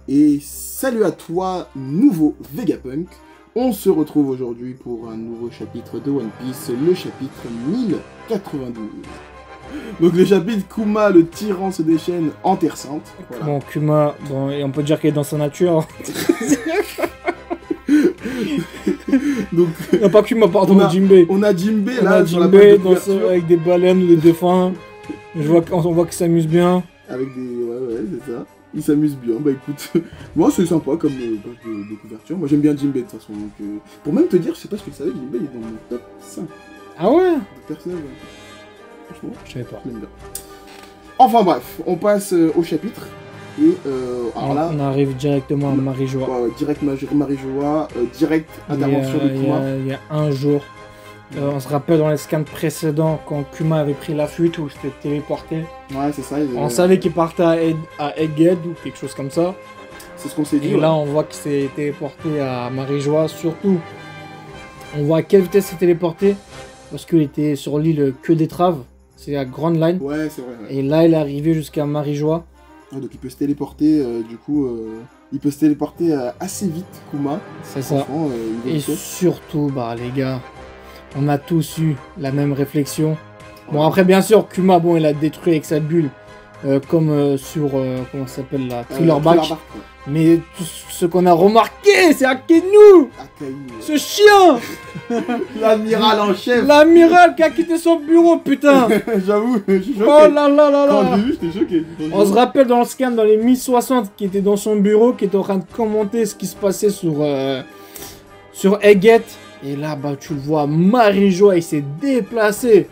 Et salut à toi, nouveau Vegapunk. On se retrouve aujourd'hui pour un nouveau chapitre de One Piece, le chapitre 1092. Donc le chapitre Kuma, le tyran se déchaîne en Terre Sainte. Voilà. Bon, Kuma, bon, et on peut dire qu'il est dans sa nature. Donc, non, pas Kuma, pardon, Jinbei. On a Jinbei On là, a sur la Jinbei page de couverture. avec des baleines ou des dauphins. On voit qu'il s'amuse bien. Avec des... Ouais, c'est ça. Il s'amuse bien, bah écoute, moi c'est sympa comme page de couverture. Moi j'aime bien Jinbei de toute façon, donc pour même te dire, je sais pas si tu le savais, Jinbei il est dans mon top 5 Ah ouais? de personnages. Franchement, Je savais pas. je l'aime bien. Enfin bref, on passe au chapitre, et alors là... On arrive directement à Marijoa. Ouais, direct Marijoa, direct intervention de Kuma. Il y a un jour, on se rappelle dans les scans précédents, quand Kuma avait pris la fuite ou s'était téléporté. Ouais, c'est ça. On savait qu'il partait à Egghead ou quelque chose comme ça. C'est ce qu'on s'est dit. Et là, on voit qu'il s'est téléporté à Marijoa. Surtout, on voit à quelle vitesse il s'est téléporté. Parce qu'il était sur l'île Queue d'Étrave. C'est la Grand Line. Ouais, c'est vrai. Ouais. Et là, il est arrivé jusqu'à Marijoa. Ouais, donc il peut se téléporter, il peut se téléporter assez vite, Kuma. C'est ça. Et surtout, bah les gars, on a tous eu la même réflexion. Bon, après, bien sûr, Kuma, bon, il a détruit avec sa bulle. Comme sur, comment ça s'appelle là, Thrillerback. Ouais. Mais tout ce qu'on a remarqué, c'est Akainu, ce chien. L'amiral en chef. L'amiral qui a quitté son bureau, putain. J'avoue, je suis choqué. Oh là là là là. Quand je l'ai vu, j'étais choqué. On se rappelle dans le scan, dans les 1060, qui était dans son bureau, qui était en train de commenter ce qui se passait sur Egghead. Et là, bah, tu le vois, Marijoa, il s'est déplacé.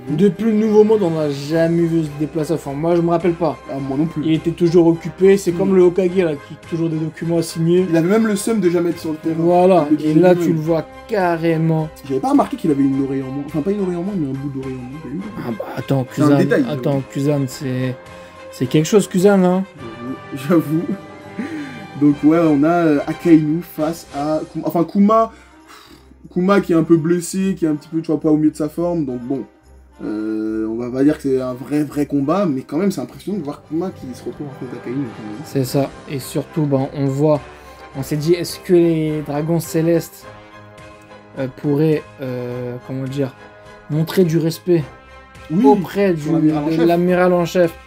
Depuis le Nouveau Monde, on n'a jamais vu se déplacer. Enfin, moi, je me rappelle pas. Ah, moi non plus. Il était toujours occupé. C'est comme le Hokage, là, qui a toujours des documents à signer. Il avait même le seum de jamais être sur le terrain. Voilà. Et là, tu le vois carrément. J'avais pas remarqué qu'il avait une oreille en moins. Enfin, pas une oreille en moins, mais un bout d'oreille en moins. Ah bah, attends, Kuzan. Attends, Kuzan, c'est quelque chose, Kuzan, hein. J'avoue. Donc, ouais, on a Akainu face à... Enfin, Kuma qui est un peu blessé, qui est un petit peu, tu vois, pas au mieux de sa forme, donc bon, on va pas dire que c'est un vrai combat, mais quand même c'est impressionnant de voir Kuma qui se retrouve en face d'Akainu. C'est ça, et surtout, ben, on s'est dit, est-ce que les dragons célestes pourraient, comment dire, montrer du respect auprès de l'amiral en chef,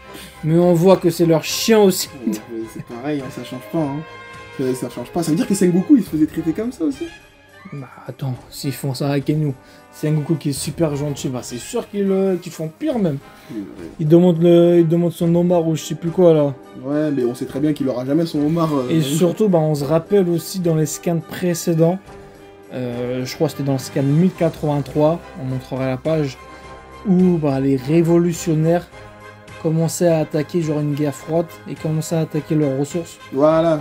mais on voit que c'est leur chien aussi. C'est pareil, hein, ça change pas, hein. Ça change pas, ça veut dire que Sengoku il se faisait traiter comme ça aussi. Bah attends, s'ils font ça avec Akainu, c'est un Goku qui est super gentil, bah c'est sûr qu'ils font pire même. Ils demandent son homard ou je sais plus quoi là. Ouais, mais on sait très bien qu'il aura jamais son homard. Et surtout, bah on se rappelle aussi dans les scans précédents, je crois que c'était dans le scan 1083, on montrera la page, où bah, les révolutionnaires commençaient à attaquer genre une guerre froide et commençaient à attaquer leurs ressources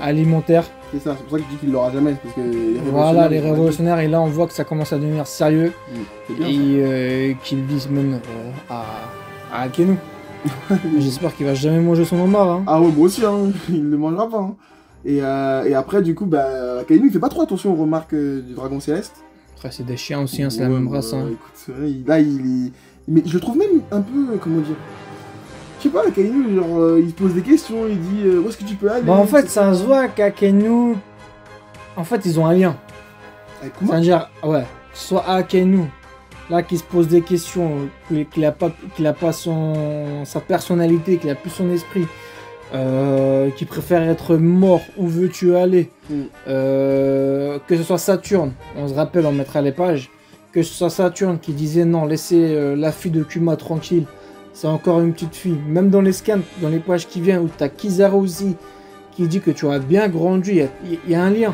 alimentaires. C'est ça, c'est pour ça que je dis qu'il l'aura jamais. Parce que les révolutionnaires, et là on voit que ça commence à devenir sérieux. Et qu'ils disent même à Akainu. J'espère qu'il va jamais manger son homard. Hein. Ah ouais, moi aussi, hein. Il ne le mangera pas. Hein. Et après, du coup, bah, Akainu il fait pas trop attention aux remarques du dragon céleste. Après, c'est des chiens aussi, hein, c'est la même race. Hein. Écoute, là, il est. Mais je le trouve même un peu, comment dire. Je sais pas, Akainu, genre, il se pose des questions, il dit où est-ce que tu peux aller. Bah en fait, ça se voit qu'Akainu, en fait, ils ont un lien. C'est-à-dire, ouais, soit Akainu, là, qui se pose des questions, qu'il a pas sa personnalité, qu'il a plus son esprit, qui préfère être mort, où veux-tu aller, que ce soit Saturne, on se rappelle, on mettra les pages, que ce soit Saturne qui disait non, laissez la fille de Kuma tranquille. C'est encore une petite fille. Même dans les scans, dans les pages qui viennent, où tu as Kizaru aussi, qui dit que tu as bien grandi, il y a un lien.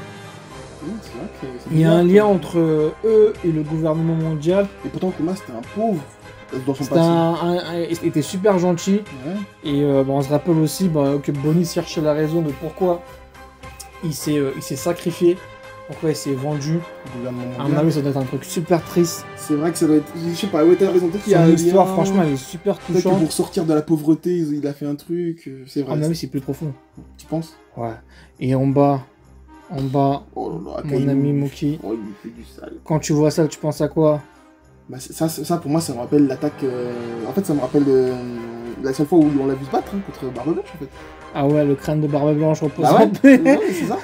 Il y a un lien entre eux et le gouvernement mondial. Et pourtant, Kuma, c'était un pauvre dans son passé. Il était super gentil. Ouais. Et on se rappelle aussi que Bonnie cherchait la raison de pourquoi il s'est sacrifié. Pourquoi il s'est vendu. À mon avis, ça doit être un truc super triste. C'est vrai que ça doit être... Je sais pas, ouais, t'as raison. Peut-être qu'il y a une histoire, franchement, elle est super touchante. Peut-être que pour sortir de la pauvreté, il a fait un truc, c'est vrai. À mon avis, c'est plus profond. Tu penses? Ouais. Et en bas, oh là là, mon ami Moki. Oh, il me fait du sale. Quand tu vois ça, tu penses à quoi? Bah, ça, pour moi, ça me rappelle l'attaque... En fait, ça me rappelle la seule fois où on l'a vu se battre, hein, contre Barbe Blanche, en fait. Ah ouais, le crâne de Barbe Blanche repose Ah ouais, en paix. ouais, c'est ça.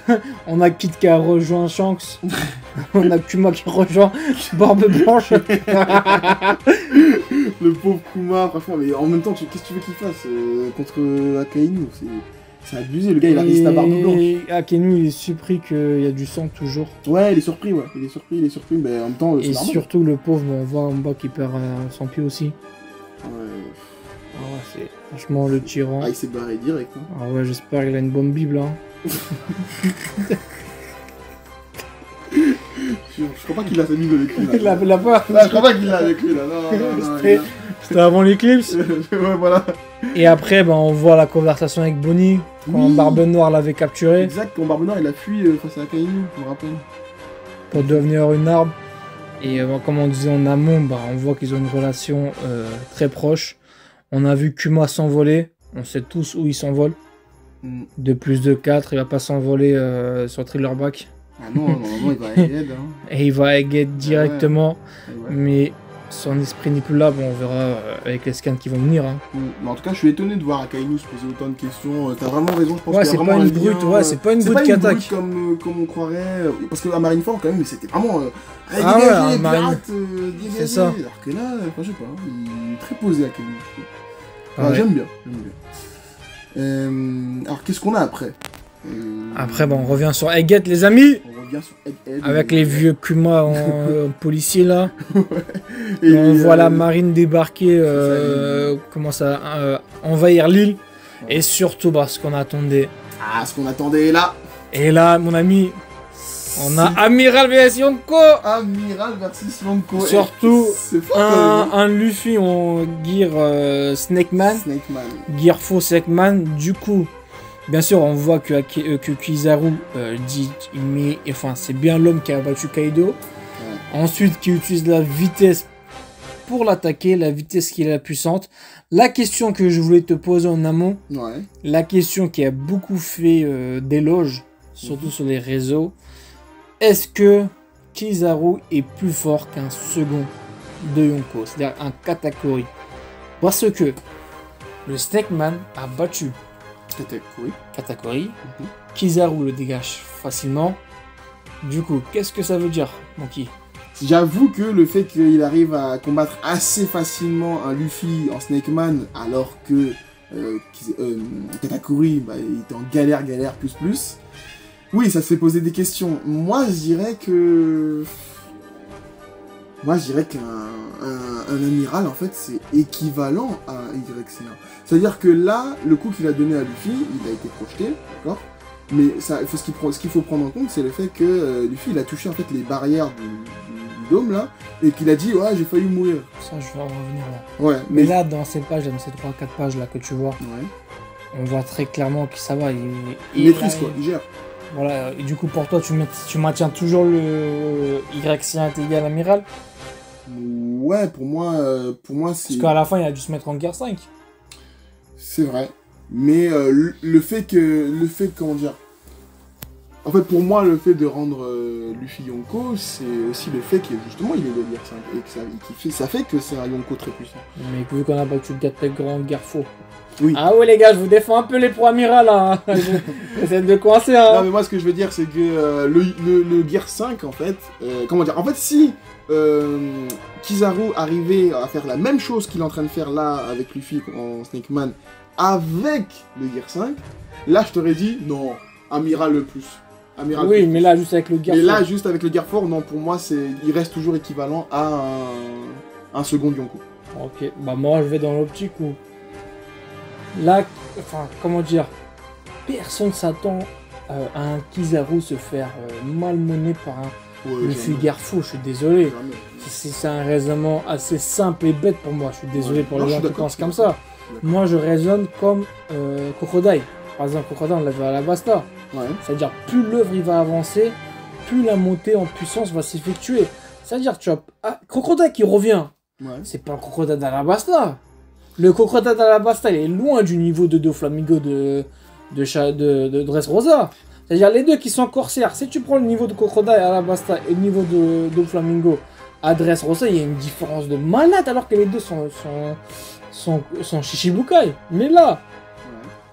On a Kid qui a rejoint Shanks. On a Kuma qui rejoint Barbe Blanche. Le pauvre Kuma, franchement, mais en même temps, qu'est-ce que tu veux qu'il fasse contre Akainu? C'est abusé, le gars il a résisté à Barbe Blanche. Et Akainu il est surpris qu'il y a du sang toujours. Ouais, il est surpris, il est surpris, mais en même temps, c'est Et normal. surtout le pauvre, on voit en bas qu'il perd son pied aussi. Ouais. Ah ouais, c'est franchement le tyran. Ah, il s'est barré direct. Hein. Ah ouais, j'espère qu'il a une bonne bible. Hein. Je crois pas qu'il a sa bible avec lui. Là. Il a pas. Là, je crois pas qu'il l'a avec lui là. Non. C'était avant l'éclipse. Ouais, voilà. Et après, ben, on voit la conversation avec Bonnie quand Oui. Barbe Noire l'avait capturé Exact, quand Barbe Noire il a fui face à Akainu, je me rappelle. pour devenir une arme. Et comme on disait en amont, ben, on voit qu'ils ont une relation très proche. On a vu Kuma s'envoler. On sait tous où il s'envole. De plus de 4, il va pas s'envoler sur Thrillerback. Ah non, normalement il va à Egghead. Hein. Et il va à Egghead directement. Ouais. Mais son esprit n'est plus là. Bon, on verra avec les scans qui vont venir. Hein. Mais en tout cas, je suis étonné de voir Akainu se poser autant de questions. T'as vraiment raison, je pense Ouais, qu'il y a c'est vraiment pas une un lien, brute, ouais, c'est pas une brute qui attaque. comme on croirait. Parce que à Marineford, quand même, c'était vraiment. Ah ouais, dégagez, Marine- pirate, dégagez. c'est ça. Alors que là, enfin, je sais pas, il est très posé Akainu. Je trouve. Ah ouais. J'aime bien. Alors, qu'est-ce qu'on a après Après, bon, on revient sur Egghead, les amis. On revient sur Egghead. Avec les vieux Kuma en policier là. Et On voit la marine débarquer, commence à envahir l'île. Ouais. Et surtout, bah, ce qu'on attendait. Ah, ce qu'on attendait est là. Et là, mon ami, on a Amiral vs Yonko. Amiral versus Yonko. Surtout, c'est fort, quand même. un Luffy en gear Snake Man. Snake Man. Gear faux Snake Man. Du coup, bien sûr, on voit que Kizaru dit, enfin, c'est bien l'homme qui a battu Kaido. Ouais. Ensuite, qui utilise la vitesse pour l'attaquer, la vitesse qui est la puissante. La question que je voulais te poser en amont, ouais. La question qui a beaucoup fait d'éloges, surtout sur les réseaux, est-ce que Kizaru est plus fort qu'un second de Yonko, c'est-à-dire un Katakuri? Parce que le Snake Man a battu Katakuri, Kizaru le dégage facilement. Du coup, qu'est-ce que ça veut dire, Monkey? J'avoue que le fait qu'il arrive à combattre assez facilement un Luffy en Snake Man, alors que Katakuri, bah, il était en galère, plus. Oui, ça se fait poser des questions. Moi, je dirais qu'un amiral, en fait, c'est équivalent à un YC1. C'est-à-dire que là, le coup qu'il a donné à Luffy, il a été projeté, d'accord? Mais ça, ce qu'il faut prendre en compte, c'est le fait que Luffy, il a touché en fait les barrières du dôme là, et qu'il a dit ouais, j'ai failli mourir. Ça, je vais en revenir là. Ouais. Mais là, dans ces pages, dans ces 3-4 pages là que tu vois, ouais. On voit très clairement que ça va. Il maîtrise quoi, il gère. Voilà, et du coup pour toi, tu maintiens toujours le YC1 égal amiral? Ouais, pour moi c'est... Parce qu'à la fin, il a dû se mettre en guerre 5. C'est vrai. Mais le fait, comment dire... En fait, pour moi, le fait de rendre Luffy Yonko, c'est aussi le fait que justement il est de guerre 5. Et que ça fait que c'est un Yonko très puissant. Mais vu qu'on a battu le très grand guerre faux. Oui. Ah ouais les gars, je vous défends un peu les pro amiral là. J'essaie de coincer hein. Non mais moi ce que je veux dire c'est que le Gear 5 en fait, comment dire, en fait si Kizaru arrivait à faire la même chose qu'il est en train de faire là avec Luffy en Snake Man avec le Gear 5, là je t'aurais dit non, Amiral le plus. Amiral oui plus. mais là juste avec le Gear Mais fort. là juste avec le Gear fort, non pour moi il reste toujours équivalent à un second Yonko. Ok, bah moi je vais dans l'optique où là, enfin, comment dire, personne s'attend à un Kizaru se faire malmener par un Luffy Garfou, je suis désolé. C'est un raisonnement assez simple et bête pour moi, je suis désolé pour les gens qui pensent comme ça. Moi je raisonne comme Crocodile. Par exemple, Crocodile on l'a vu à la Basta. Ouais. C'est-à-dire, plus l'œuvre il va avancer, plus la montée en puissance va s'effectuer. C'est-à-dire, tu as Crocodile qui revient. Ouais. C'est pas le Crocodile d'Alabasta. Le Crocodile d'Alabasta, il est loin du niveau de Doflamingo de Dressrosa. C'est-à-dire les deux qui sont corsaires. Si tu prends le niveau de Crocodile d'Alabasta et le niveau de Doflamingo, Adresse Rosa, il y a une différence de malade alors que les deux sont Shichibukai. Mais là,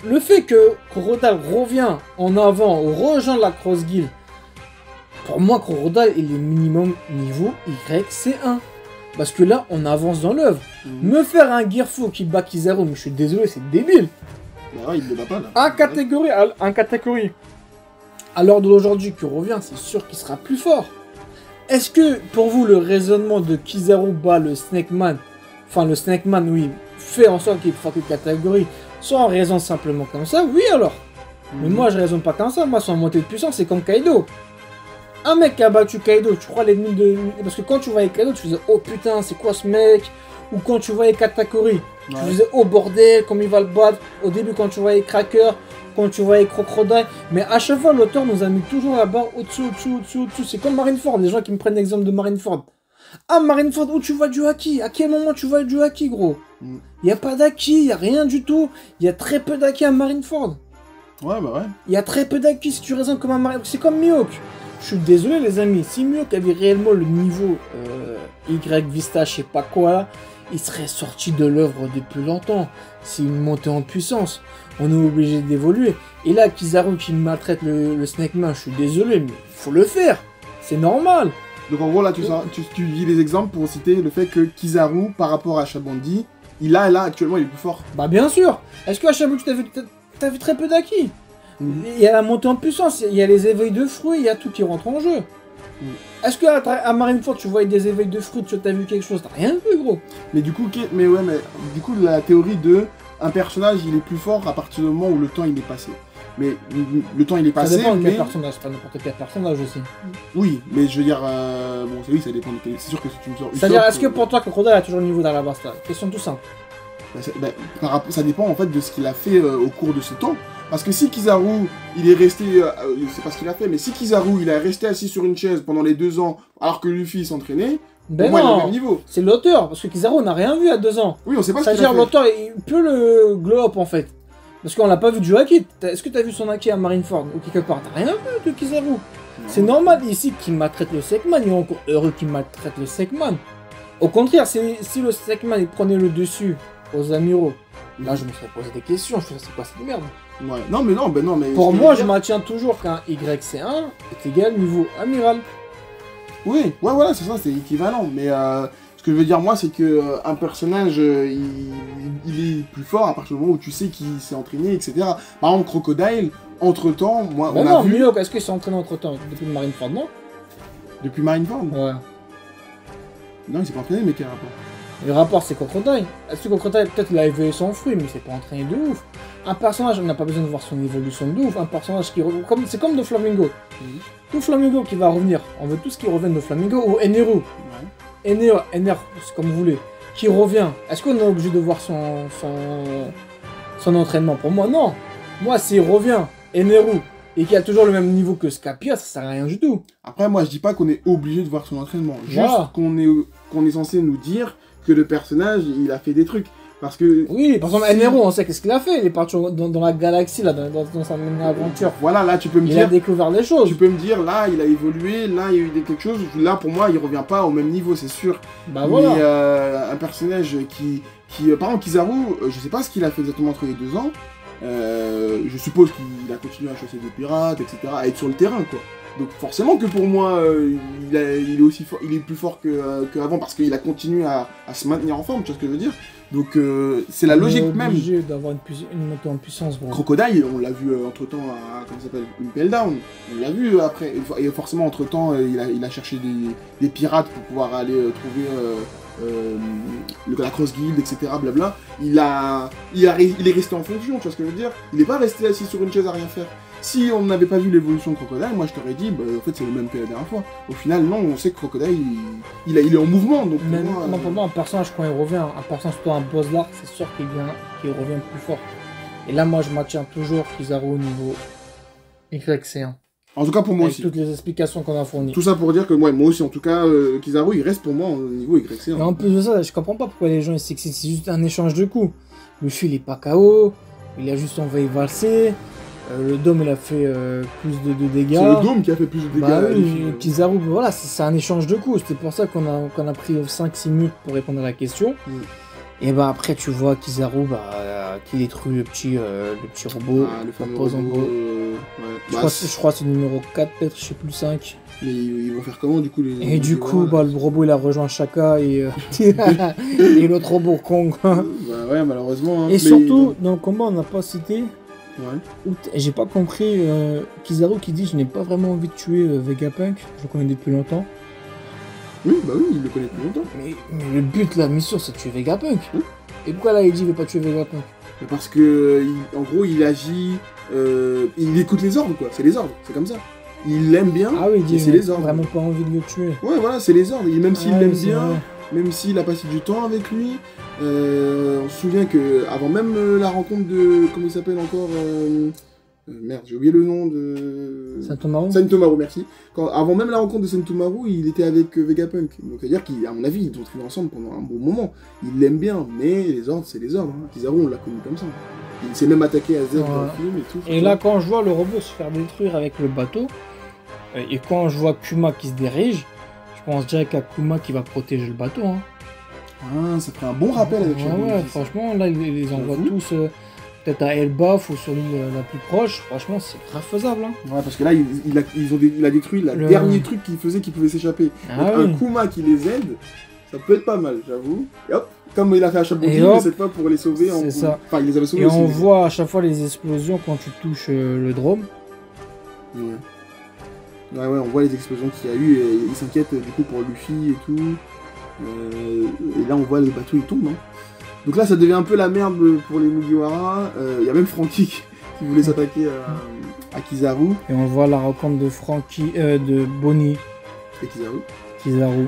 le fait que Crocodile revient en avant, rejoint la Cross Guild, pour moi, Crocodile, il est minimum niveau YC1. Parce que là, on avance dans l'œuvre. Me faire un Gearful qui bat Kizaru, mais je suis désolé, c'est débile. Bah ouais, il ne bat pas là. Un catégorie. À l'heure d'aujourd'hui qui revient, c'est sûr qu'il sera plus fort. Est-ce que, pour vous, le raisonnement de Kizaru bat le Snake Man, enfin le Snake Man, oui, fait en sorte qu'il fasse une catégorie, soit en raison simplement comme ça, oui alors. Mais moi, je raisonne pas comme ça. Moi, son montée de puissance, c'est comme Kaido. Un mec qui a battu Kaido, tu crois l'ennemi de... Parce que quand tu voyais Kaido, tu faisais « Oh putain, c'est quoi ce mec ?» Ou quand tu voyais Katakuri, tu faisais « Oh bordel, comme il va le battre ?» Au début, quand tu voyais Cracker, quand tu voyais Crocodile. Mais à chaque fois, l'auteur nous a mis toujours la barre au-dessous. C'est comme Marineford, les gens qui me prennent l'exemple de Marineford. Ah, Marineford, où tu vois du haki? À quel moment tu vois du haki, gros? Il n'y a pas d'haki, il n'y a rien du tout. Il y a très peu d'haki à Marineford. Ouais, bah ouais. Il y a très peu d'haki si tu raisonnes comme un Marineford. C'est comme Mihawk. Je suis désolé les amis, si Mihawk avait réellement le niveau Y Vista, je sais pas quoi là, il serait sorti de l'œuvre depuis longtemps. C'est une montée en puissance. On est obligé d'évoluer. Et là, Kizaru qui maltraite le Snake Man, je suis désolé, mais il faut le faire. C'est normal. Donc en gros là, tu dis les exemples pour citer le fait que Kizaru, par rapport à Shabandi, là actuellement il est plus fort. Bah bien sûr. Est-ce que à Shabandi t'as vu très peu d'acquis? Il y a la montée en puissance, il y a les éveils de fruits, il y a tout qui rentre en jeu. Est-ce qu'à Marineford, tu voyais des éveils de fruits, tu as vu quelque chose? T'as rien vu, gros. Mais du coup, du coup, la théorie de un personnage, il est plus fort à partir du moment où le temps il est passé. Mais le temps il est passé. Ça dépend de quel personnage, pas n'importe quel personnage aussi. Oui, mais je veux dire, bon, oui, ça dépend. C'est sûr que si tu me sors. C'est-à-dire, est-ce que pour toi, Crocodile a toujours le niveau d'Alabasta? Question tout simple. Ça dépend en fait de ce qu'il a fait au cours de ce temps. Parce que si Kizaru, il est resté, c'est pas ce qu'il a fait, mais si Kizaru, il est resté assis sur une chaise pendant les 2 ans, alors que Luffy s'entraînait, ben moi, il a le même niveau. C'est l'auteur, parce que Kizaru n'a rien vu à 2 ans. Oui, on sait pas ce qu'il a fait. C'est-à-dire, l'auteur, il peut le glow up en fait. Parce qu'on l'a pas vu du haki. Est-ce que t'as vu son haki à Marineford ou quelque part? T'as rien vu de Kizaru. C'est normal ici qu'il maltraite le Sekman, il est encore heureux qu'il maltraite le Sekman. Au contraire, si le Sekman il prenait le dessus aux Amiraux, là je me serais posé des questions, je me serais c'est quoi cette merde? Ouais, non mais... Pour moi, je maintiens toujours qu'un YC1 est égal niveau amiral. Oui, ouais, voilà, c'est ça, c'est équivalent. Mais ce que je veux dire, moi, c'est que un personnage, il est plus fort à partir du moment où tu sais qu'il s'est entraîné, etc. Par exemple, Crocodile, entre-temps, moi, on a vu... Mihawk, est-ce qu'il s'est entraîné entre-temps depuis Marineford, non? Depuis Marineford? Ouais. Non, il s'est pas entraîné, mais quel rapport? Le rapport, c'est Crocodile. Est-ce que Crocodile, peut-être, il a évolué son fruit, mais il s'est pas entraîné de ouf. Un personnage, on n'a pas besoin de voir son évolution de ouf. Un personnage qui... C'est comme Doflamingo. Doflamingo qui va revenir. On veut tous qu'il revienne Doflamingo ou Eneru. Ener, c'est comme vous voulez. Qui revient. Est-ce qu'on est obligé de voir son entraînement? Pour moi, non. Moi, s'il revient, Eneru, et qu'il a toujours le même niveau que Scapia, ça sert à rien du tout. Après, moi, je dis pas qu'on est obligé de voir son entraînement. Voilà. Juste qu'on est censé nous dire que le personnage, il a fait des trucs. Parce que... Oui, par exemple, Eneru, on sait qu'est-ce qu'il a fait. Il est parti dans la galaxie, là, dans sa aventure. Voilà, là, tu peux me dire... Il a découvert des choses. Tu peux me dire, là, il a évolué, là, il y a eu quelque chose. Là, pour moi, il revient pas au même niveau, c'est sûr. Bah voilà. Mais un personnage qui par exemple, Kizaru, je sais pas ce qu'il a fait exactement entre les 2 ans. Je suppose qu'il a continué à chasser des pirates, etc., à être sur le terrain, quoi. Donc forcément que pour moi, il est aussi fort, il est plus fort qu'avant parce qu'il a continué à se maintenir en forme, tu vois ce que je veux dire. Donc c'est la logique même. On est obligé d'avoir une montée en puissance. Bon. Crocodile, on l'a vu entre-temps à, comment ça s'appelle, Impel Down. On l'a vu après, et forcément entre-temps, il a cherché des pirates pour pouvoir aller trouver la Cross Guild, etc. Blabla. Il est resté en fonction, tu vois ce que je veux dire. Il n'est pas resté assis sur une chaise à rien faire. Si on n'avait pas vu l'évolution de Crocodile, moi je t'aurais dit, bah, en fait c'est le même que la dernière fois. Au final, non, on sait que Crocodile, il est en mouvement. Donc pour moi, un personnage, quand il revient, un personnage, toi, un boss d'arc, c'est sûr qu'il revient plus fort. Et là, moi, je maintiens toujours Kizaru au niveau YC1. En tout cas, pour moi avec aussi. Toutes les explications qu'on a fournies. Tout ça pour dire que moi aussi, en tout cas, Kizaru, il reste pour moi au niveau YC1. Et en plus de ça, je comprends pas pourquoi les gens ils s'excitent. C'est juste un échange de coups. Luffy, il est pas KO. Il a juste envoyé valser. Le dôme il a fait plus de dégâts. C'est le dôme qui a fait plus de dégâts. Bah oui, Kizaru, voilà, c'est un échange de coups. C'était pour ça qu'on a pris 5-6 minutes pour répondre à la question. Et bah après tu vois Kizaru qui détruit le petit robot. Le fameux robot. Ouais. Je crois que c'est numéro 4 peut-être, je sais plus 5. Mais ils vont faire comment du coup Et du coup le robot il a rejoint Shaka et l'autre robot Kong. Bah ouais malheureusement. Hein. Et surtout dans le combat on n'a pas cité. Ouais. J'ai pas compris Kizaru qui dit je n'ai pas vraiment envie de tuer Vegapunk, je le connais depuis longtemps. Oui, bah oui, il le connaît depuis longtemps. Mais le but de la mission c'est de tuer Vegapunk. Et pourquoi là il dit il veut pas tuer Vegapunk? Parce que en gros il agit, il écoute les ordres quoi, c'est les ordres, c'est comme ça. Il l'aime bien, c'est les ordres. Vraiment pas envie de le tuer. Ouais voilà, c'est les ordres, même s'il l'aime bien, même s'il a passé du temps avec lui. On se souvient que avant même la rencontre de... Comment il s'appelle encore merde, j'ai oublié le nom de... Sentomaru, merci. Avant même la rencontre de Sentomaru, il était avec Vegapunk. Donc c'est-à-dire qu'à mon avis, ils ont travaillé ensemble pendant un bon moment. Il l'aime bien, mais les ordres, c'est les ordres. Hein. Kizaru, on l'a connu comme ça. Il s'est même attaqué à Z dans le film et tout. Et là, quand je vois le robot se faire détruire avec le bateau, et quand je vois Kuma qui se dirige, je pense direct à Kuma qui va protéger le bateau. Hein. Ah, ça ferait un bon rappel avec franchement, là, ils les envoient tous peut-être à Elbaf ou sur l'île la plus proche. Franchement, c'est très faisable. Hein. Ouais, parce que là, il a détruit le dernier truc qu'il faisait qui pouvait s'échapper. Un Kuma qui les aide, ça peut être pas mal, j'avoue. Et hop, comme il a fait à Shaboogie, mais cette fois pour les sauver. C'est ça. Enfin, il les avait sauvés et aussi. On voit à chaque fois les explosions quand tu touches le drone. Ouais, on voit les explosions qu'il y a eu et il s'inquiète du coup pour Luffy et tout. Et là on voit le bateau il tombe. Hein. Donc là ça devient un peu la merde pour les Mugiwara. Il y a même Franky qui voulait s'attaquer à Kizaru. Et on voit la rencontre de Bonnie et Kizaru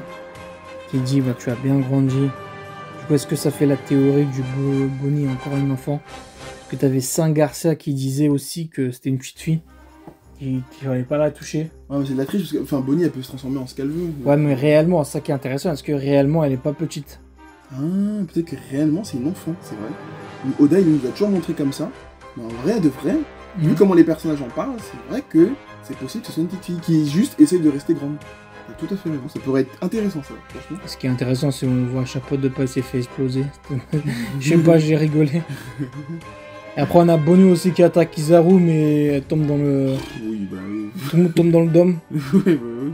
qui dit bah, tu as bien grandi. Du coup est-ce que ça fait la théorie du Bonnie encore une enfant? Parce que tu avais Saint Garcia qui disait aussi que c'était une petite fille. Qui n'allait pas la toucher. Ouais, mais c'est de la triche, parce que enfin, Bonnie, elle peut se transformer en ce qu'elle veut. Ouais, mais réellement, c'est ça qui est intéressant, est-ce que réellement, elle est pas petite? Ah, peut-être que réellement, c'est une enfant, c'est vrai. Oda, il nous a toujours montré comme ça, mais en vrai, de vrai, vu comment les personnages en parlent, c'est vrai que c'est possible que ce soit une petite fille qui juste essaye de rester grande. T'as tout à fait raison, ça pourrait être intéressant, ça, franchement. Ce qui est intéressant, c'est qu'on voit Chapeau de pas s'est fait exploser. Je sais pas, j'ai rigolé. Et après on a Bonnie aussi qui attaque Kizaru mais elle tombe dans le... Oui bah oui. Tout le monde tombe dans le dôme. oui,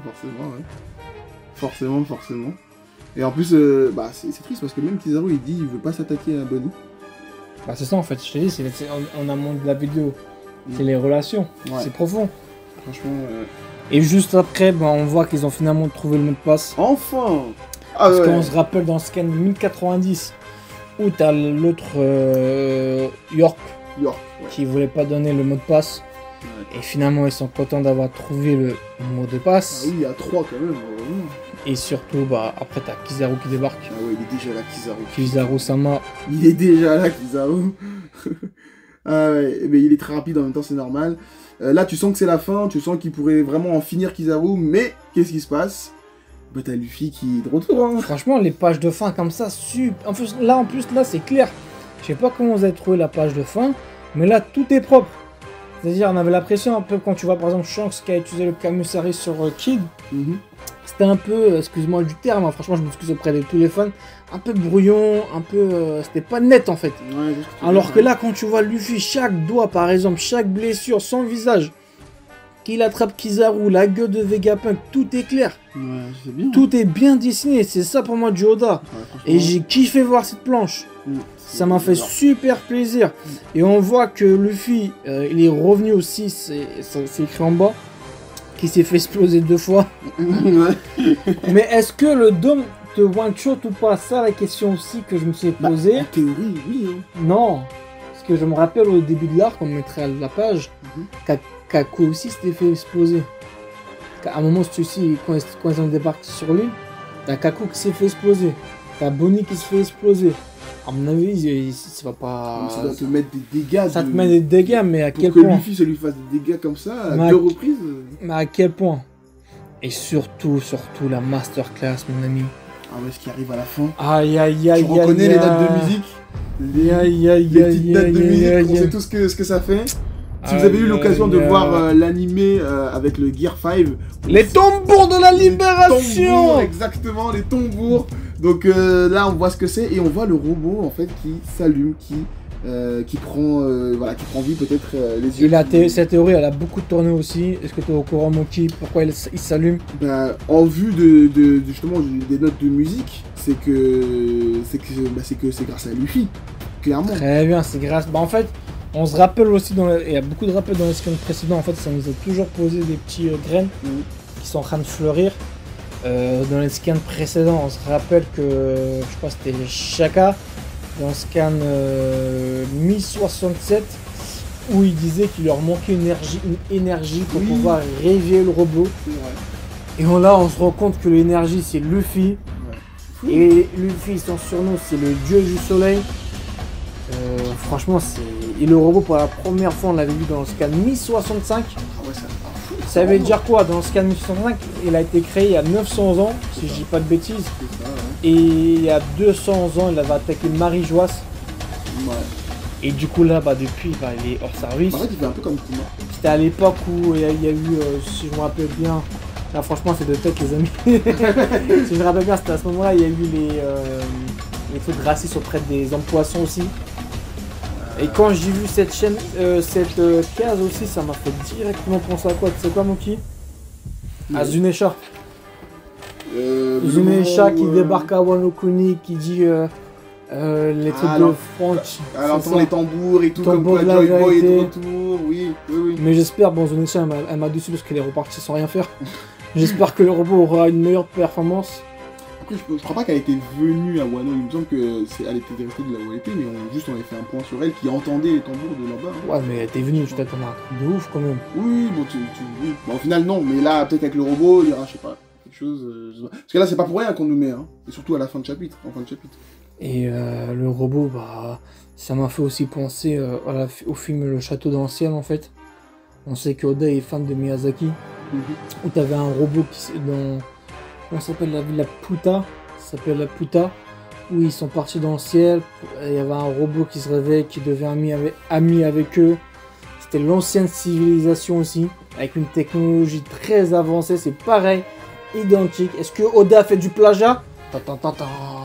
forcément, ouais. Forcément. Et en plus, c'est triste parce que même Kizaru il dit il veut pas s'attaquer à Bonnie. Bah c'est ça en fait, je t'ai dit, c'est en amont de la vidéo. C'est les relations, c'est profond. Franchement... Et juste après, on voit qu'ils ont finalement trouvé le mot de passe. Enfin parce qu'on se rappelle dans Scan 1090, où t'as l'autre York qui voulait pas donner le mot de passe. Ouais. Et finalement, ils sont contents d'avoir trouvé le mot de passe. Ah oui, il y a 3 quand même, vraiment. Et surtout, après, t'as Kizaru qui débarque. Ah ouais, il est déjà là, Kizaru. Kizaru-sama. Il est déjà là, Kizaru. Ah ouais, mais il est très rapide, en même temps, c'est normal. Là, tu sens que c'est la fin, tu sens qu'il pourrait vraiment en finir Kizaru, mais qu'est-ce qui se passe? Bah t'as Luffy qui est de retour. Hein. Franchement, les pages de fin comme ça, super. En plus, là, c'est clair. Je sais pas comment vous avez trouvé la page de fin, mais là, tout est propre. C'est-à-dire, on avait l'impression un peu quand tu vois par exemple Shanks qui a utilisé le Kamusari sur Kid. C'était un peu, excuse-moi du terme, hein, franchement, je m'excuse auprès de tous les fans, un peu brouillon, un peu. C'était pas net en fait. Ouais, alors que là, quand tu vois Luffy, chaque doigt par exemple, chaque blessure, son visage. Qu'il attrape Kizaru, la gueule de Vegapunk, tout est clair. Ouais, c'est bien. Tout est bien dessiné, c'est ça pour moi du Oda. Ouais, et j'ai kiffé voir cette planche. Ça m'a fait super plaisir. Et on voit que Luffy, il est revenu aussi, c'est écrit en bas, qui s'est fait exploser 2 fois. Mais est-ce que le dôme te one-shot ou pas? Ça, la question aussi que je me suis posée. En théorie, oui. Hein. Non, parce que je me rappelle au début de l'arc, on mettrait à la page, Kaku aussi s'était fait exploser. À un moment, quand ils ont débarqué sur l'île, t'as Kaku qui s'est fait exploser. T'as Bonnie qui se fait exploser. À mon avis, ça va pas... Ça va te mettre des dégâts. Ça te met des dégâts, mais à quel point? Pour que Luffy, ça lui fasse des dégâts comme ça, à 2 reprises. Mais à quel point? Et surtout, la masterclass, mon ami. Ah ouais, ce qui arrive à la fin. Aïe. Tu reconnais les notes de musique? Les petites notes de musique, on sait tout ce que ça fait. Si vous avez eu l'occasion de voir l'animé avec le Gear 5... Les tambours de la libération. Exactement, les tambours. Donc là, on voit ce que c'est et on voit le robot en fait qui s'allume, qui prend vie peut-être les yeux. Cette théorie, elle a beaucoup tourné aussi. Est-ce que tu es au courant, Monkey, pourquoi il s'allume? En vue de justement des notes de musique, c'est grâce à Luffy, clairement. Très bien, c'est grâce. En fait, on se rappelle aussi, il y a beaucoup de rappels dans les scans précédents. En fait, ça nous a toujours posé des petits graines qui sont en train de fleurir. Dans les scans précédents, on se rappelle que je crois que c'était Shaka. Dans le scan 1067 où il disait qu'il leur manquait une énergie pour pouvoir réveiller le robot. Et là on se rend compte que l'énergie c'est Luffy. Et Luffy, son surnom c'est le dieu du soleil. Franchement et le robot pour la première fois on l'avait vu dans le scan 1065. Ça veut dire quoi? Dans le scan 1065 il a été créé il y a 900 ans si je dis pas de bêtises. Et il y a 200 ans, il avait attaqué Marie-Joas. Et du coup, là, depuis, il est hors service. En fait, il fait un peu comme Kuma. C'était à l'époque où il y a eu, si je me rappelle bien, là, franchement, c'est de tête, les amis. Si je me rappelle bien, c'était à ce moment-là, il y a eu les trucs racistes auprès des hommes poissons aussi. Et quand j'ai vu cette case aussi, ça m'a fait directement penser à quoi? Tu sais quoi, Monkey? À Zunesha. Zunesha qui débarque à Wano Kuni, qui dit les trucs de Franck. Elle entend les tambours et tout, comme quoi Joy Boy est de retour, oui. Mais j'espère, Zunesha, elle m'a déçu parce qu'elle est repartie sans rien faire. J'espère que le robot aura une meilleure performance. Après, je crois pas qu'elle était venue à Wano, il me semble qu'elle était restée de là où elle était, mais on avait fait un point sur elle qui entendait les tambours de là-bas. Ouais, mais elle était venue, je t'attendais un truc de ouf quand même. Oui, oui. Bon, au final, non, mais là, peut-être avec le robot, il y aura, je sais pas. Chose, parce que là c'est pas pour rien qu'on nous met, hein. Et surtout à la fin de chapitre, Et le robot, ça m'a fait aussi penser au film Le Château dans le ciel en fait. On sait que Oda est fan de Miyazaki, où t'avais un robot on s'appelle la ville la Puta, où ils sont partis dans le ciel, il y avait un robot qui se réveille, qui devient ami avec eux. C'était l'ancienne civilisation aussi, avec une technologie très avancée, c'est pareil. Identique. Est-ce que Oda fait du plagiat?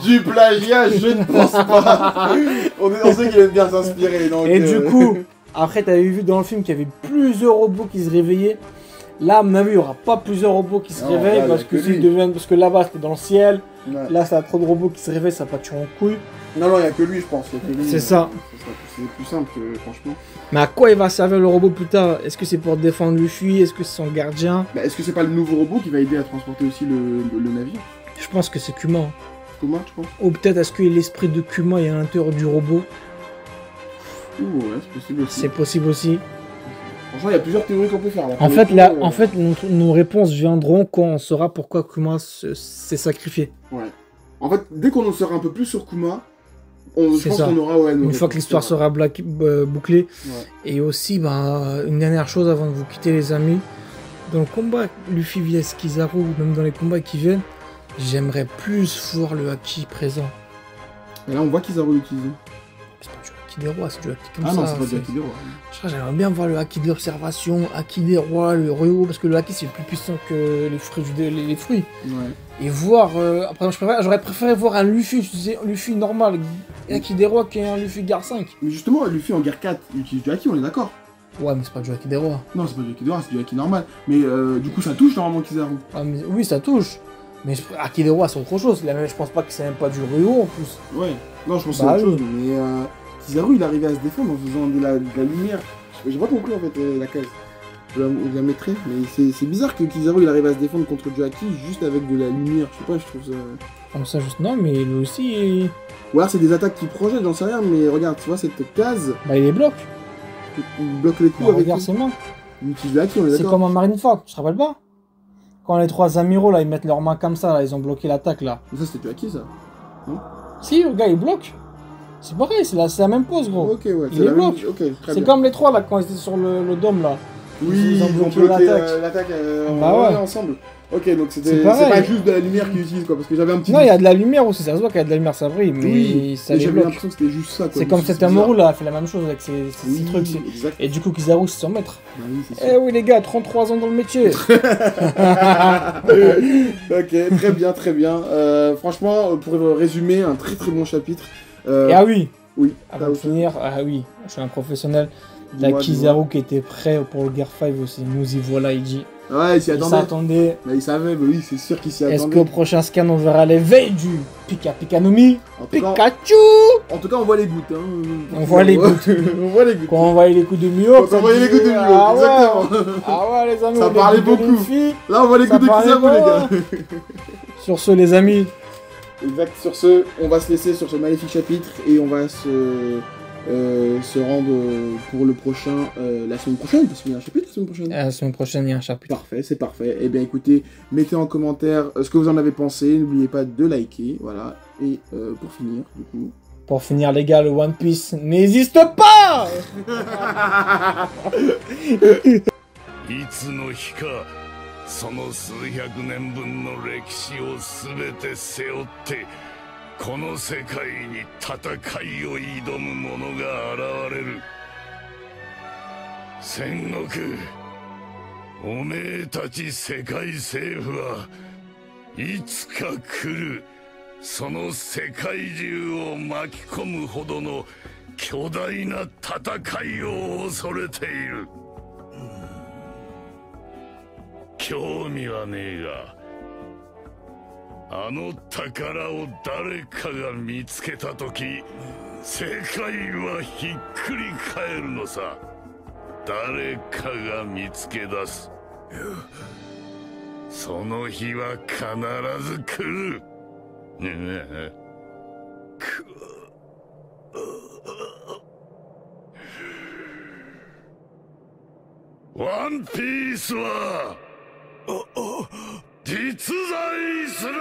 Du plagiat, je ne pense pas. on sait qu'il aime bien s'inspirer. Et du coup, après, tu avais vu dans le film qu'il y avait plusieurs robots qui se réveillaient. Là, à mon avis, il n'y aura pas plusieurs robots qui se réveillent parce que là-bas, c'était dans le ciel. Ouais. Là, ça a trop de robots qui se réveillent, ça va tuer en couille. Non, il n'y a que lui, je pense. C'est ça. C'est plus simple, franchement. Mais à quoi il va servir le robot plus tard? Est-ce que c'est pour défendre Luffy? Est-ce que c'est son gardien? Est-ce que c'est pas le nouveau robot qui va aider à transporter aussi le navire? Je pense que c'est Kuma. Kuma, tu penses? Ou peut-être est-ce que l'esprit de Kuma est à l'intérieur du robot? Ouais, c'est possible aussi. C'est possible aussi. Franchement, il y a plusieurs théories qu'on peut faire. Là, en fait, nos réponses viendront quand on saura pourquoi Kuma s'est sacrifié. Ouais. En fait, dès qu'on en saura un peu plus sur Kuma, je pense qu'on aura... une fois que l'histoire sera bouclée. Ouais. Et aussi, une dernière chose avant de vous quitter, les amis. Dans le combat Luffy vs Kizaru, même dans les combats qui viennent, j'aimerais plus voir le haki présent. Et là, on voit Kizaru l'utiliser. C'est pas du haki des rois, c'est du haki comme ça. Ah non, c'est pas du haki des rois. J'aimerais bien voir le haki de l'observation, haki des rois, le Ryo, parce que le haki c'est plus puissant que les fruits. Ouais. Et voir... après, j'aurais préféré voir un Luffy normal, haki des rois, qu'un Luffy Gar 5. Mais justement, Luffy en Gar 4, il utilise du haki, on est d'accord. Ouais, mais c'est pas du haki des rois. Non, c'est pas du haki des rois, c'est du haki normal. Mais du coup, ça touche normalement Kizaru. Ah, mais, oui, ça touche. Mais haki des rois, c'est autre chose. Je pense pas que c'est même pas du Ryo en plus. Ouais, non, je pense que c'est autre chose. Mais Kizaru, il arrivait à se défendre en faisant de la lumière. J'ai pas compris en fait la case. Je la mettrai, mais c'est bizarre que Kizaru il arrive à se défendre contre du haki juste avec de la lumière. Je sais pas, je trouve ça. Comme ça, juste non, mais lui aussi. Ou alors c'est des attaques qui projettent, j'en sais rien, mais regarde, tu vois cette case. Il les bloque. Il bloque les coups avec. Regarde ses mains. Il utilise le haki, on est d'accord. C'est comme en Marineford, tu te rappelles pas? Quand les trois amiraux là, ils mettent leurs mains comme ça, là, ils ont bloqué l'attaque là. Mais ça c'était du haki ça. Non? Si, le gars il bloque. C'est pareil, c'est la même pose, gros. Ok, ouais. Il les bloque. Okay, c'est comme les trois là quand ils étaient sur le dôme là. Oui, ils ont bloqué l'attaque ensemble. Ok, donc c'est pas juste de la lumière qu'ils utilisent, quoi, parce que j'avais un petit... Non, il y a de la lumière aussi, ça se voit qu'il y a de la lumière, ça brille, mais oui, ça les bloque. J'avais l'impression que c'était juste ça, quoi. C'est comme Setamoru, là, a fait la même chose avec ces trucs. Exact. Et du coup, Kizaru, c'est son maître. Bah oui, c'est sûr. Eh oui, les gars, 33 ans dans le métier. Ok, très bien, très bien. Franchement, pour résumer, un très très bon chapitre. Et ah oui, oui. Avant de finir, ah oui, je suis un professionnel. La Kizaru qui était prêt pour le Gear 5 aussi, nous y voilà, il dit. Ouais, il s'y attendait. Bah, il savait, bah oui, c'est sûr qu'il s'y attendait. Est-ce qu'au prochain scan, on verra l'éveil du Pika-Pika-Nomi Pikachu? En tout cas, on voit les gouttes. Hein. On voit les gouttes. On voit les gouttes. Quand on voyait les coups de Mio. Quand on voyait les coups de Mio, exactement. Ah ouais, les amis, ça parlait beaucoup. Là, on voit les coups de Kizaru, les gars. Sur ce, les amis. Exact, sur ce, on va se laisser sur ce magnifique chapitre et on va se rendre pour le prochain la semaine prochaine, parce qu'il y a un chapitre la semaine prochaine. La semaine prochaine, il y a un chapitre. Parfait, c'est parfait. Eh bien écoutez, mettez en commentaire ce que vous en avez pensé, n'oubliez pas de liker, voilà. Et pour finir, du coup... Pour finir les gars, le One Piece n'existe pas. One Piece は実在する